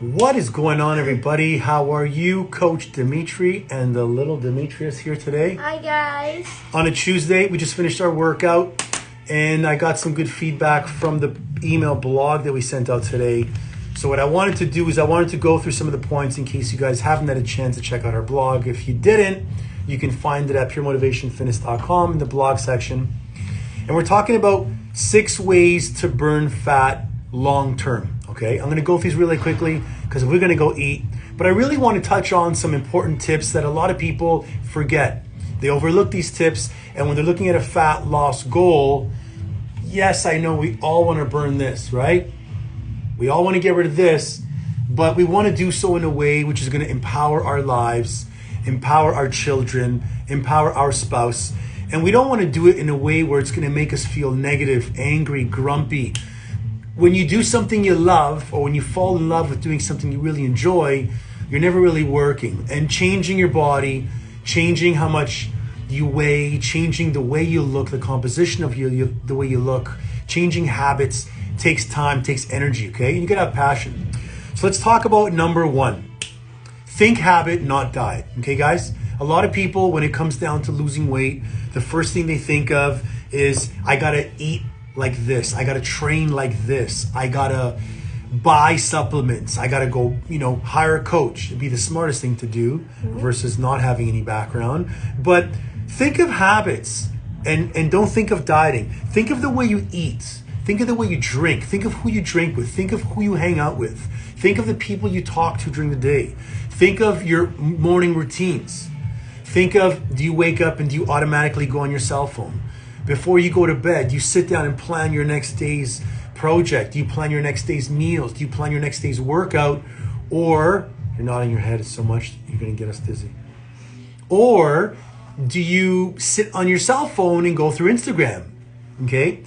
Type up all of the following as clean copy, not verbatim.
What is going on, everybody? How are you? Coach Dimitri and the little Demetrius here today. Hi, guys. On a Tuesday, we just finished our workout and I got some good feedback from the email blog that we sent out today. So what I wanted to do is I wanted to go through some of the points in case you guys haven't had a chance to check out our blog. If you didn't, you can find it at puremotivationfitness.com in the blog section. And we're talking about 6 ways to burn fat long term. Okay, I'm going to go through these really quickly because we're going to go eat. But I really want to touch on some important tips that a lot of people forget. They overlook these tips, and when they're looking at a fat loss goal, yes, I know we all want to burn this, right? We all want to get rid of this, but we want to do so in a way which is going to empower our lives, empower our children, empower our spouse. And we don't want to do it in a way where it's going to make us feel negative, angry, grumpy. When you do something you love, or when you fall in love with doing something you really enjoy, you're never really working. And changing your body, changing how much you weigh, changing the way you look, the composition of you, the way you look, changing habits takes time, takes energy, okay? You gotta have passion. So let's talk about number 1. Think habit, not diet, okay, guys? A lot of people, when it comes down to losing weight, the first thing they think of is, I gotta eat like this, I gotta train like this, I gotta buy supplements, I gotta go, hire a coach. It'd be the smartest thing to do versus not having any background. But think of habits and don't think of dieting. Think of the way you eat. Think of the way you drink. Think of who you drink with. Think of who you hang out with. Think of the people you talk to during the day. Think of your morning routines. Think of, do you wake up and do you automatically go on your cell phone? Before you go to bed, you sit down and plan your next day's project. Do you plan your next day's meals? Do you plan your next day's workout? Or, you're nodding your head so much, you're gonna get us dizzy. Or, do you sit on your cell phone and go through Instagram? Okay?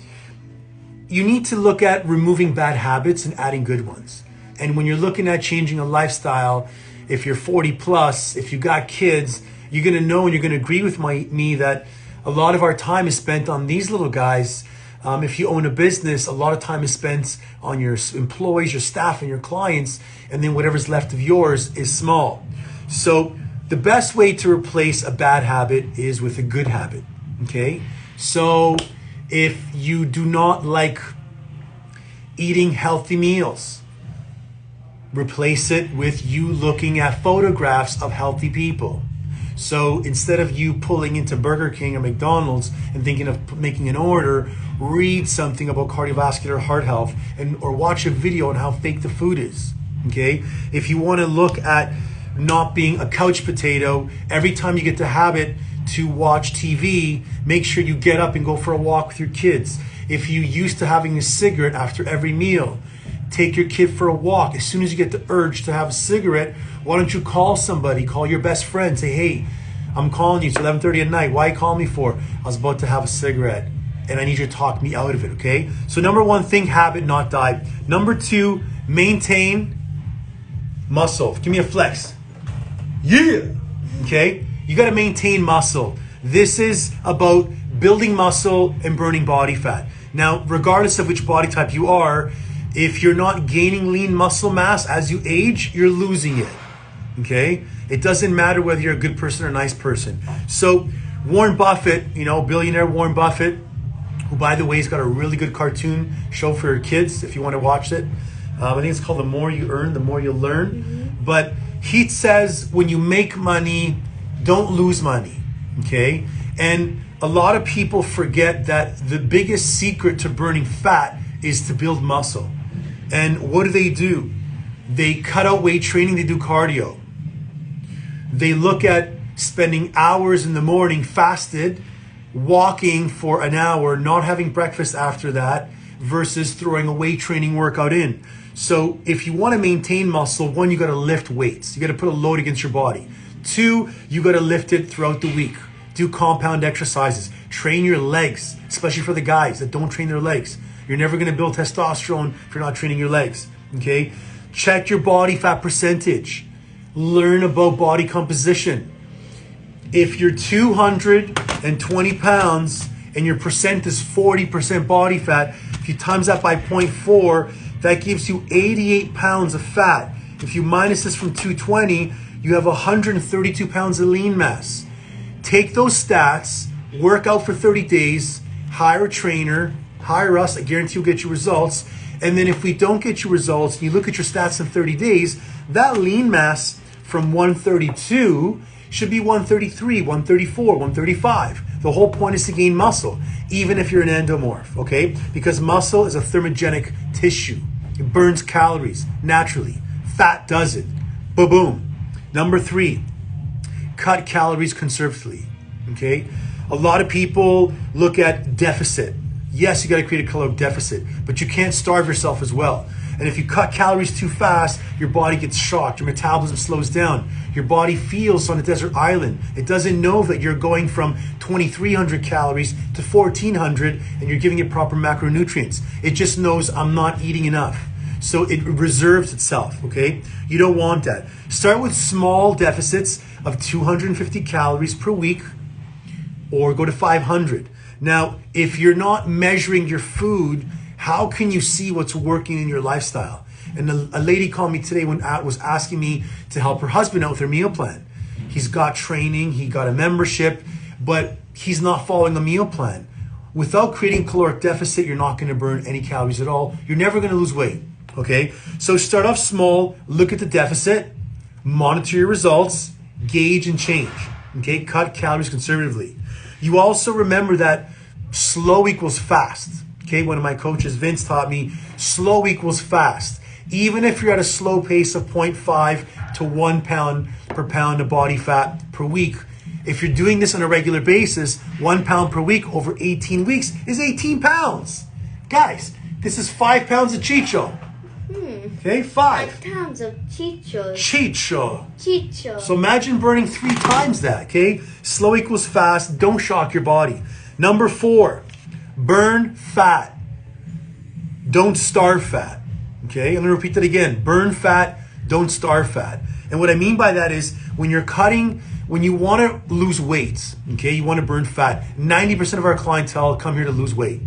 You need to look at removing bad habits and adding good ones. And when you're looking at changing a lifestyle, if you're 40 plus, if you got kids, you're gonna know and you're gonna agree with me that a lot of our time is spent on these little guys. If you own a business, a lot of time is spent on your employees, your staff, and your clients, and then whatever's left of yours is small. So the best way to replace a bad habit is with a good habit, okay? So if you do not like eating healthy meals, replace it with you looking at photographs of healthy people. So instead of you pulling into Burger King or McDonald's and thinking of making an order, read something about cardiovascular heart health or watch a video on how fake the food is, okay? If you want to look at not being a couch potato, every time you get the habit to watch TV, make sure you get up and go for a walk with your kids. If you used to having a cigarette after every meal, take your kid for a walk. As soon as you get the urge to have a cigarette, why don't you call somebody, call your best friend, say, hey, I'm calling you, it's 11:30 at night. Why you call me for? I was about to have a cigarette and I need you to talk me out of it, okay? So number 1, think habit, not diet. Number 2, maintain muscle. Give me a flex. Yeah, okay? You gotta maintain muscle. This is about building muscle and burning body fat. Now, regardless of which body type you are, if you're not gaining lean muscle mass as you age, you're losing it, okay? It doesn't matter whether you're a good person or a nice person. So Warren Buffett, billionaire Warren Buffett, who by the way has got a really good cartoon show for your kids if you want to watch it. I think it's called The More You Earn, The More You Learn. But he says when you make money, don't lose money, okay? And a lot of people forget that the biggest secret to burning fat is to build muscle. And what do? They cut out weight training, they do cardio. They look at spending hours in the morning fasted, walking for an hour, not having breakfast after that, versus throwing a weight training workout in. So if you want to maintain muscle, 1, you got to lift weights. You got to put a load against your body. 2, you got to lift it throughout the week. Do compound exercises. Train your legs, especially for the guys that don't train their legs. You're never going to build testosterone if you're not training your legs, okay? Check your body fat percentage. Learn about body composition. If you're 220 pounds and your percent is 40% body fat, if you times that by 0.4, that gives you 88 pounds of fat. If you minus this from 220, you have 132 pounds of lean mass. Take those stats, work out for 30 days, hire a trainer, hire us, I guarantee you'll get your results. And then if we don't get your results, and you look at your stats in 30 days, that lean mass from 132 should be 133, 134, 135. The whole point is to gain muscle, even if you're an endomorph, okay? Because muscle is a thermogenic tissue. It burns calories naturally. Fat does it. Boom. Number 3, cut calories conservatively, okay? A lot of people look at deficit. Yes, you gotta create a caloric deficit, but you can't starve yourself as well. And if you cut calories too fast, your body gets shocked, your metabolism slows down. Your body feels on a desert island. It doesn't know that you're going from 2,300 calories to 1,400 and you're giving it proper macronutrients. It just knows I'm not eating enough. So it reserves itself, okay? You don't want that. Start with small deficits of 250 calories per week or go to 500. Now, if you're not measuring your food, how can you see what's working in your lifestyle? And a lady called me today when was asking me to help her husband out with her meal plan. He's got training, he got a membership, but he's not following a meal plan. Without creating caloric deficit, you're not gonna burn any calories at all. You're never gonna lose weight, okay? So start off small, look at the deficit, monitor your results, gauge and change, okay? Cut calories conservatively. You also remember that slow equals fast. Okay, one of my coaches, Vince, taught me slow equals fast. Even if you're at a slow pace of 0.5 to 1 pound per pound of body fat per week, if you're doing this on a regular basis, 1 pound per week over 18 weeks is 18 pounds. Guys, this is 5 pounds of chicho. Okay, 5 pounds of chicho. Chicho. So imagine burning 3 times that, okay? Slow equals fast. Don't shock your body. Number 4, burn fat. Don't starve fat. Okay, I'm gonna repeat that again. Burn fat, don't starve fat. And what I mean by that is when you're cutting, when you wanna lose weight, okay, you wanna burn fat. 90% of our clientele come here to lose weight.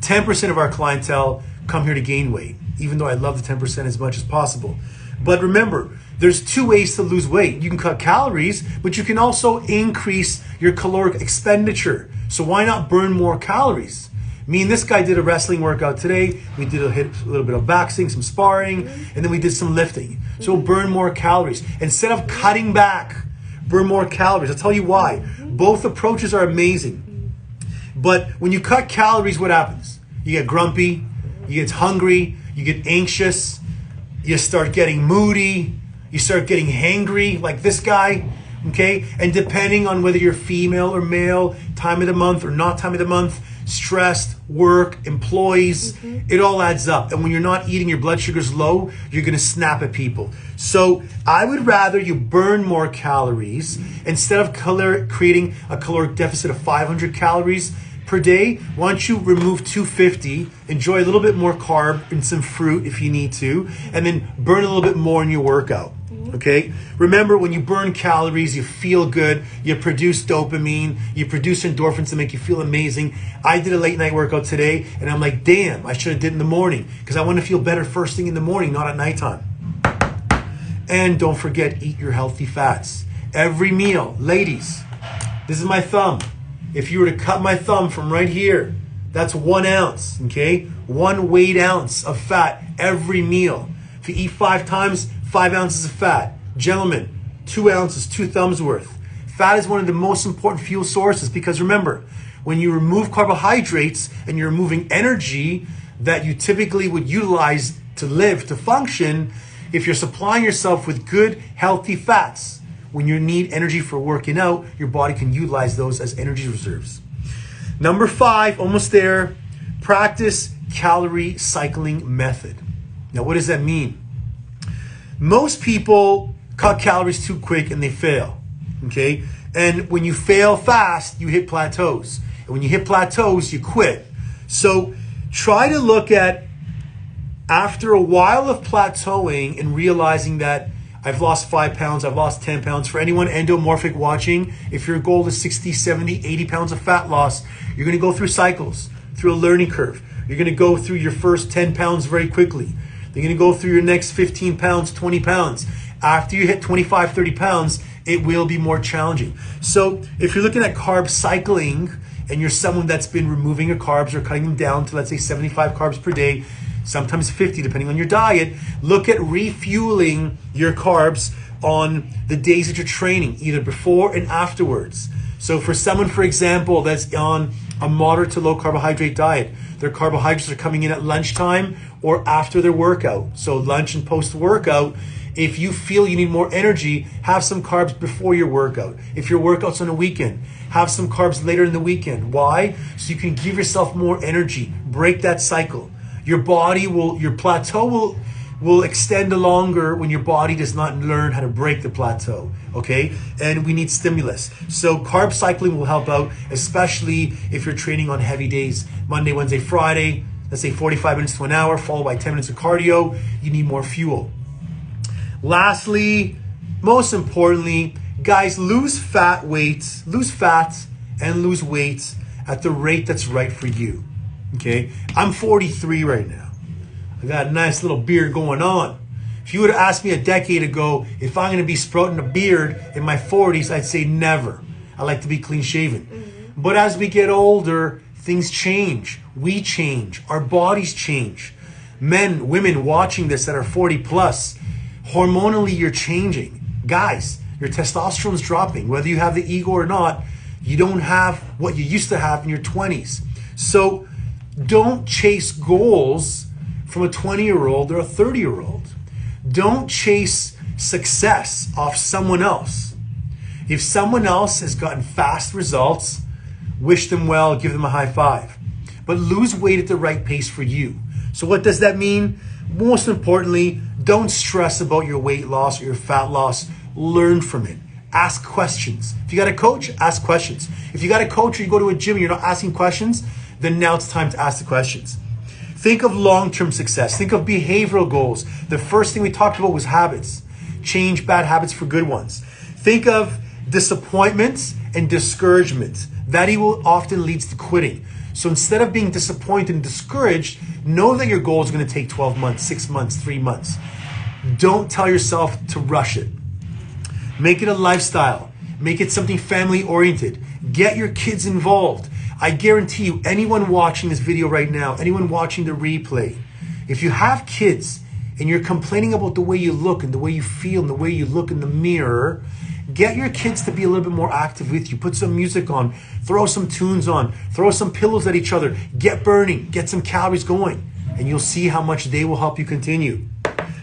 10% of our clientele come here to gain weight, even though I love the 10% as much as possible. But remember, there's 2 ways to lose weight. You can cut calories, but you can also increase your caloric expenditure. So why not burn more calories? Me and this guy did a wrestling workout today. We did a little bit of boxing, some sparring, and then we did some lifting. So burn more calories. Instead of cutting back, burn more calories. I'll tell you why. Both approaches are amazing. But when you cut calories, what happens? You get grumpy, you get hungry, you get anxious, you start getting moody, you start getting hangry like this guy, okay? And depending on whether you're female or male, time of the month or not time of the month, stressed, work, employees, it all adds up. And when you're not eating, your blood sugar's low, you're gonna snap at people. So I would rather you burn more calories instead of creating a caloric deficit of 500 calories per day. Why don't you remove 250, enjoy a little bit more carb and some fruit if you need to, and then burn a little bit more in your workout. Okay? Remember, when you burn calories, you feel good, you produce dopamine, you produce endorphins to make you feel amazing. I did a late night workout today, and I'm like, damn, I should have did it in the morning, because I want to feel better first thing in the morning, not at nighttime. And don't forget, eat your healthy fats. Every meal, ladies, this is my thumb. If you were to cut my thumb from right here, that's 1 ounce, okay? 1 weight ounce of fat every meal. If you eat 5 times, 5 ounces of fat. Gentlemen, 2 ounces, 2 thumbs worth. Fat is one of the most important fuel sources because remember, when you remove carbohydrates and you're removing energy that you typically would utilize to live, to function, if you're supplying yourself with good, healthy fats, when you need energy for working out, your body can utilize those as energy reserves. Number 5, almost there, practice calorie cycling method. Now, what does that mean? Most people cut calories too quick and they fail, okay? And when you fail fast, you hit plateaus. And when you hit plateaus, you quit. So try to look at, after a while of plateauing and realizing that I've lost 5 pounds, I've lost 10 pounds. For anyone endomorphic watching, if your goal is 60, 70, 80 pounds of fat loss, you're gonna go through cycles, through a learning curve. You're gonna go through your first 10 pounds very quickly. They're going to go through your next 15 pounds, 20 pounds. After you hit 25, 30 pounds, it will be more challenging. So if you're looking at carb cycling and you're someone that's been removing your carbs or cutting them down to, let's say, 75 carbs per day, sometimes 50 depending on your diet, look at refueling your carbs on the days that you're training, either before and afterwards. So for someone, for example, that's on a moderate to low carbohydrate diet, their carbohydrates are coming in at lunchtime or after their workout. So lunch and post workout. If you feel you need more energy, have some carbs before your workout. If your workout's on a weekend, have some carbs later in the weekend. Why? So you can give yourself more energy. Break that cycle. Your plateau will extend longer when your body does not learn how to break the plateau, okay? And we need stimulus. So carb cycling will help out, especially if you're training on heavy days, Monday, Wednesday, Friday, let's say 45 minutes to an hour, followed by 10 minutes of cardio. You need more fuel. Lastly, most importantly, guys, lose fat and lose weight at the rate that's right for you, okay? I'm 43 right now. I got a nice little beard going on. If you would have asked me a decade ago if I'm going to be sprouting a beard in my 40s, I'd say never. I like to be clean shaven. But as we get older, things change. We change. Our bodies change. Men, women watching this that are 40 plus, hormonally you're changing. Guys, your testosterone's dropping. Whether you have the ego or not, you don't have what you used to have in your 20s. So don't chase goals from a 20-year-old or a 30-year-old. Don't chase success off someone else. If someone else has gotten fast results, wish them well, give them a high five. But lose weight at the right pace for you. So what does that mean? Most importantly, don't stress about your weight loss or your fat loss. Learn from it. Ask questions. If you got a coach, ask questions. If you got a coach or you go to a gym and you're not asking questions, then now it's time to ask the questions. Think of long-term success. Think of behavioral goals. The first thing we talked about was habits. Change bad habits for good ones. Think of disappointments and discouragement. That will often leads to quitting. So instead of being disappointed and discouraged, know that your goal is going to take 12 months, 6 months, 3 months. Don't tell yourself to rush it. Make it a lifestyle. Make it something family-oriented. Get your kids involved. I guarantee you, anyone watching this video right now, anyone watching the replay, if you have kids and you're complaining about the way you look and the way you feel and the way you look in the mirror, get your kids to be a little bit more active with you. Put some music on, throw some tunes on, throw some pillows at each other, get burning, get some calories going, and you'll see how much they will help you continue.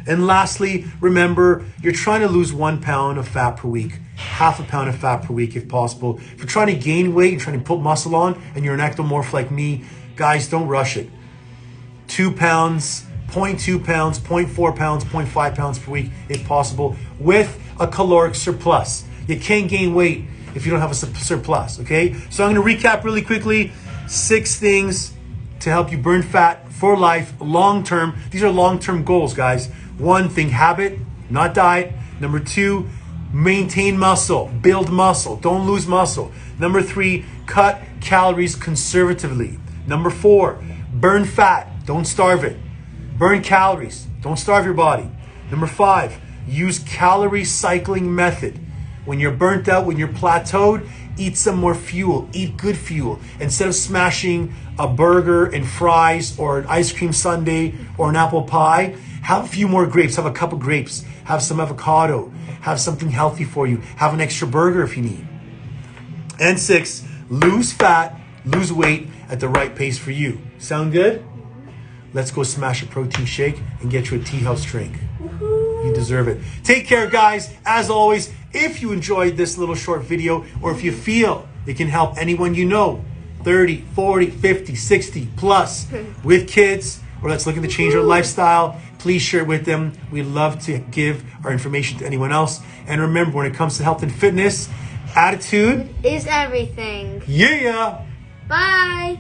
And lastly, remember, you're trying to lose 1 pound of fat per week, half a pound of fat per week if possible. If you're trying to gain weight, you're trying to put muscle on, and you're an ectomorph like me, guys, don't rush it. 2 pounds, 0.2 pounds, 0.4 pounds, 0.5 pounds per week if possible, with a caloric surplus. You can't gain weight if you don't have a surplus, okay? So I'm gonna recap really quickly. 6 things to help you burn fat for life, long-term. These are long-term goals, guys. 1, think habit, not diet. Number 2, maintain muscle, build muscle, don't lose muscle. Number 3, cut calories conservatively. Number 4, burn fat, don't starve it. Burn calories, don't starve your body. Number 5, use calorie cycling method. When you're burnt out, when you're plateaued, eat some more fuel, eat good fuel. Instead of smashing a burger and fries or an ice cream sundae or an apple pie, have a few more grapes, have a cup of grapes, have some avocado, have something healthy for you, have an extra burger if you need. And 6, lose fat, lose weight at the right pace for you. Sound good? Let's go smash a protein shake and get you a tea house drink. You deserve it. Take care, guys. As always, if you enjoyed this little short video, or if you feel it can help anyone you know, 30, 40, 50, 60 plus, with kids, or that's looking to change their lifestyle, please share it with them. We love to give our information to anyone else. And remember, when it comes to health and fitness, attitude is everything. Yeah. Bye.